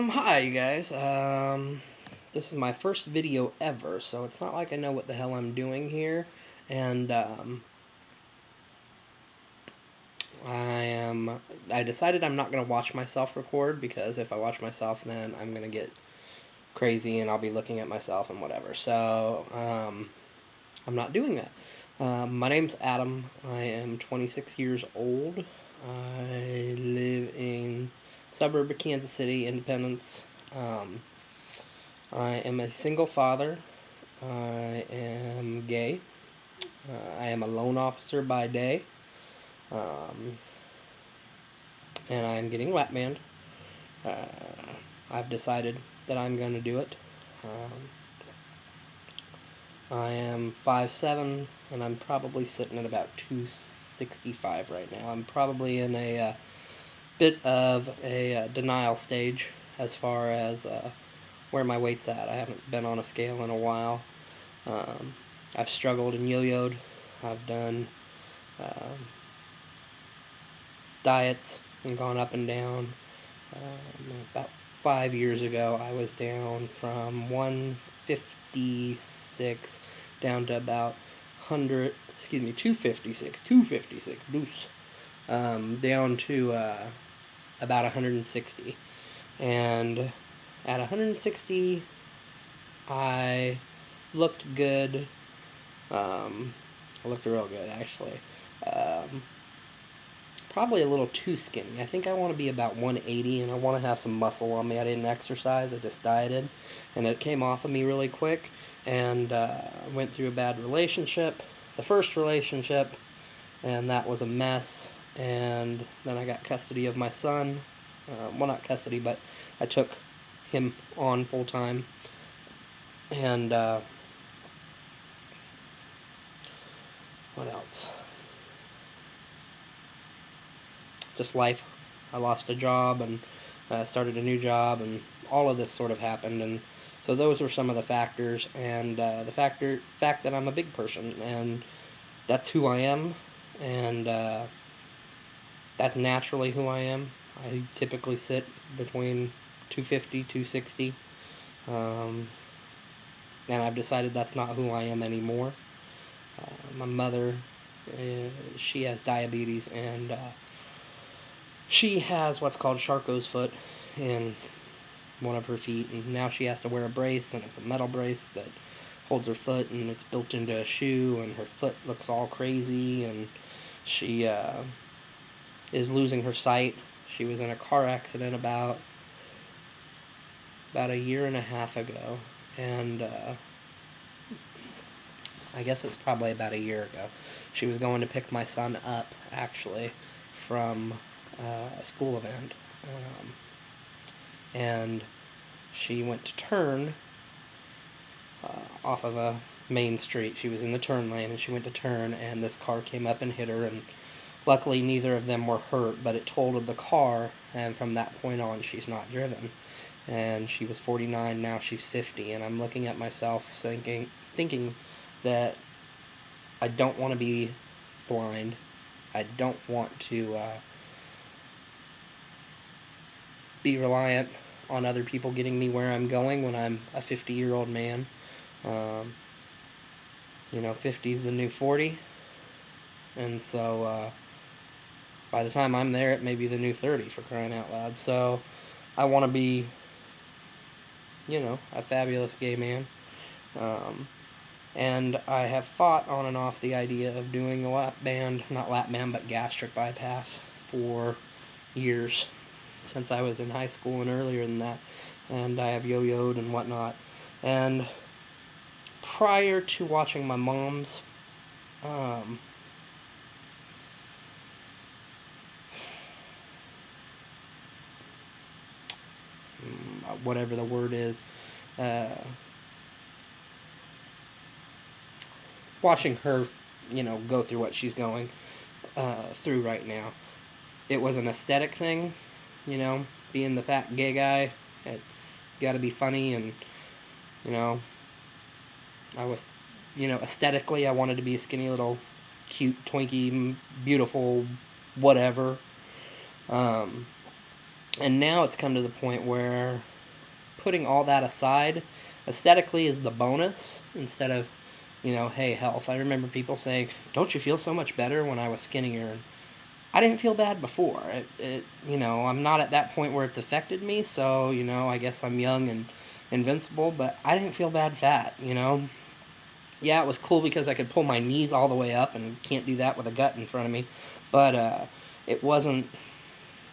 Hi you guys. This is my first video ever, so it's not like I know what the hell I'm doing here. And, I decided I'm not going to watch myself record, because if I watch myself, then I'm going to get crazy and I'll be looking at myself and whatever. So, I'm not doing that. My name's Adam. I am 26 years old. I live in suburb of Kansas City, Independence. I am a single father. I am gay. I am a loan officer by day. And I am getting lap band. I've decided that I'm going to do it. I am 5'7", and I'm probably sitting at about 265 right now. I'm probably in a bit of a denial stage as far as where my weight's at. I haven't been on a scale in a while. I've struggled and yo-yoed. I've done diets and gone up and down. About 5 years ago, I was down from 156 down to about 256, deuce, down to about 160. And at 160, I looked good. I looked real good, actually. Probably a little too skinny. I think I want to be about 180, and I want to have some muscle on me. I didn't exercise. I just dieted, and it came off of me really quick. And went through a bad relationship, the first relationship, and that was a mess. And then I got custody of my son. Well, not custody, but I took him on full time. And what else? Just life. I lost a job and started a new job, and all of this sort of happened. And so those were some of the factors, and the fact that I'm a big person, and that's who I am, and that's naturally who I am. I typically sit between 250, 260, and I've decided that's not who I am anymore. My mother, she has diabetes, and she has what's called Charcot's foot in one of her feet, and now she has to wear a brace, and it's a metal brace that holds her foot, and it's built into a shoe, and her foot looks all crazy, and she is losing her sight. She was in a car accident about a year and a half ago, and I guess it's probably about a year ago. She was going to pick my son up, actually, from a school event, and she went to turn off of a main street. She was in the turn lane, and she went to turn, and this car came up and hit her, and luckily neither of them were hurt, but it totaled the car, and from that point on she's not driven. And she was 49, now she's 50, and I'm looking at myself thinking that I don't want to be blind. I don't want to be reliant on other people getting me where I'm going when I'm a 50-year-old man. 50 is the new 40. And so by the time I'm there, it may be the new 30, for crying out loud. So I want to be, a fabulous gay man. And I have fought on and off the idea of doing a not lap band, but gastric bypass for years, since I was in high school and earlier than that. And I have yo-yoed and whatnot. And prior to watching my mom's whatever the word is, watching her, go through what she's going through right now. It was an aesthetic thing, being the fat gay guy. It's got to be funny, and, I was, aesthetically, I wanted to be a skinny little cute, twinkie, beautiful, whatever. And now it's come to the point where putting all that aside, aesthetically is the bonus instead of, hey, health. I remember people saying, "Don't you feel so much better when I was skinnier?" And I didn't feel bad before. I'm not at that point where it's affected me, so, I guess I'm young and invincible, but I didn't feel bad fat. Yeah, it was cool because I could pull my knees all the way up and can't do that with a gut in front of me, but it wasn't,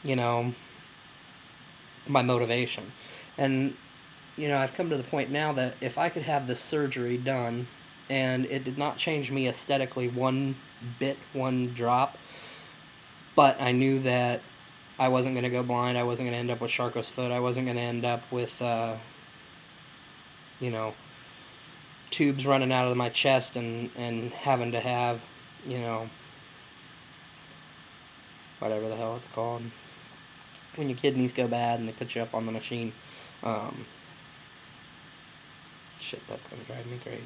you know, my motivation. And, I've come to the point now that if I could have this surgery done and it did not change me aesthetically one bit, one drop, but I knew that I wasn't going to go blind, I wasn't going to end up with Charcot's foot, I wasn't going to end up with, you know, tubes running out of my chest and having to have, whatever the hell it's called, when your kidneys go bad and they put you up on the machine. Shit, that's going to drive me crazy.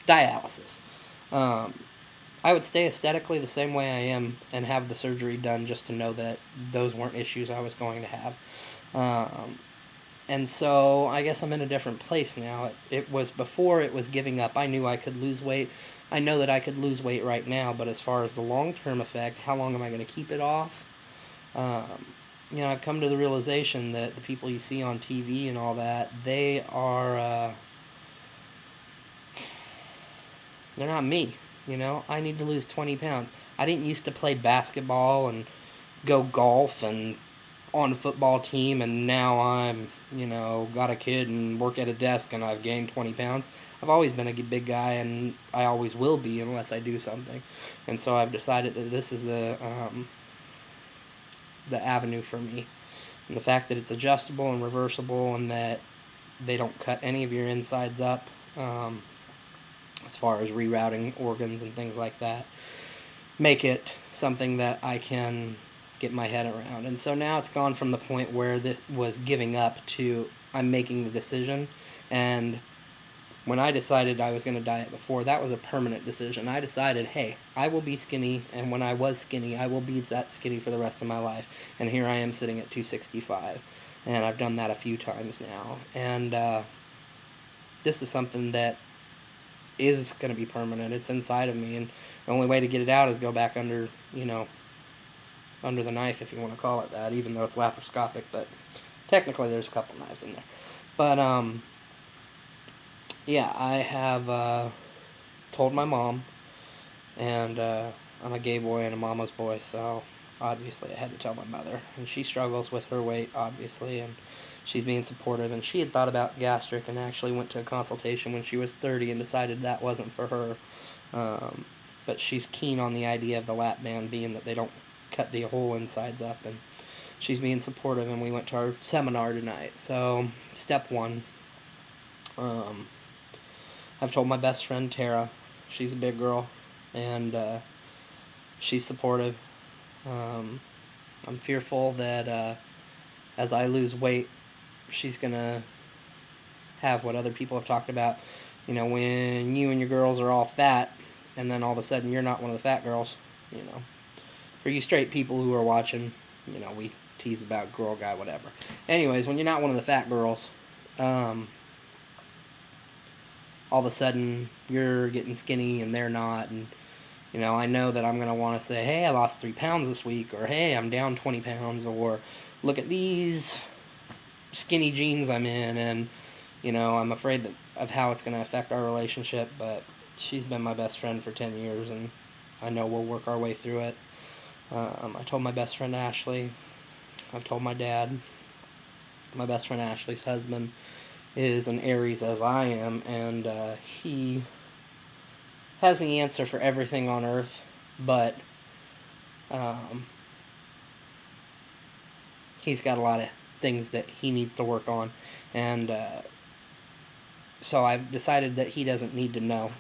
Dialysis. I would stay aesthetically the same way I am and have the surgery done just to know that those weren't issues I was going to have. And so I guess I'm in a different place now. It was before it was giving up. I knew I could lose weight. I know that I could lose weight right now, but as far as the long-term effect, how long am I going to keep it off? I've come to the realization that the people you see on TV and all that, they are, they're not me. I need to lose 20 pounds. I didn't used to play basketball and go golf and on a football team, and now I'm, got a kid and work at a desk and I've gained 20 pounds. I've always been a big guy, and I always will be unless I do something. And so I've decided that this is the avenue for me. And the fact that it's adjustable and reversible and that they don't cut any of your insides up, as far as rerouting organs and things like that, make it something that I can get my head around. And so now it's gone from the point where this was giving up to I'm making the decision. And when I decided I was going to diet before, that was a permanent decision. I decided, hey, I will be skinny, and when I was skinny, I will be that skinny for the rest of my life. And here I am sitting at 265, and I've done that a few times now. And this is something that is going to be permanent. It's inside of me, and the only way to get it out is go back under, under the knife, if you want to call it that, even though it's laparoscopic, but technically there's a couple knives in there. But, yeah, I have told my mom, and I'm a gay boy and a mama's boy, so obviously I had to tell my mother. And she struggles with her weight, obviously, and she's being supportive. And she had thought about gastric and actually went to a consultation when she was 30 and decided that wasn't for her. But she's keen on the idea of the lap band, being that they don't cut the whole insides up. And she's being supportive, and we went to our seminar tonight. So, step one. I've told my best friend, Tara. She's a big girl, and she's supportive. I'm fearful that as I lose weight, she's going to have what other people have talked about. When you and your girls are all fat, and then all of a sudden you're not one of the fat girls. For you straight people who are watching, we tease about girl, guy, whatever. Anyways, when you're not one of the fat girls, all of a sudden you're getting skinny and they're not, and I know that I'm going to want to say, hey, I lost 3 pounds this week, or hey, I'm down 20 pounds, or look at these skinny jeans I'm in, and I'm afraid of how it's going to affect our relationship. But she's been my best friend for 10 years, and I know we'll work our way through it. I told my best friend Ashley. I've told my dad. My best friend Ashley's husband is an Aries as I am, and he has the answer for everything on earth, but he's got a lot of things that he needs to work on, and so I've decided that he doesn't need to know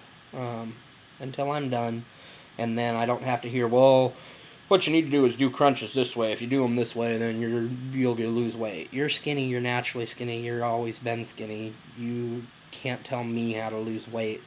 until I'm done, and then I don't have to hear, well, what you need to do is do crunches this way. If you do them this way, then you'll lose weight. You're skinny. You're naturally skinny. You've always been skinny. You can't tell me how to lose weight.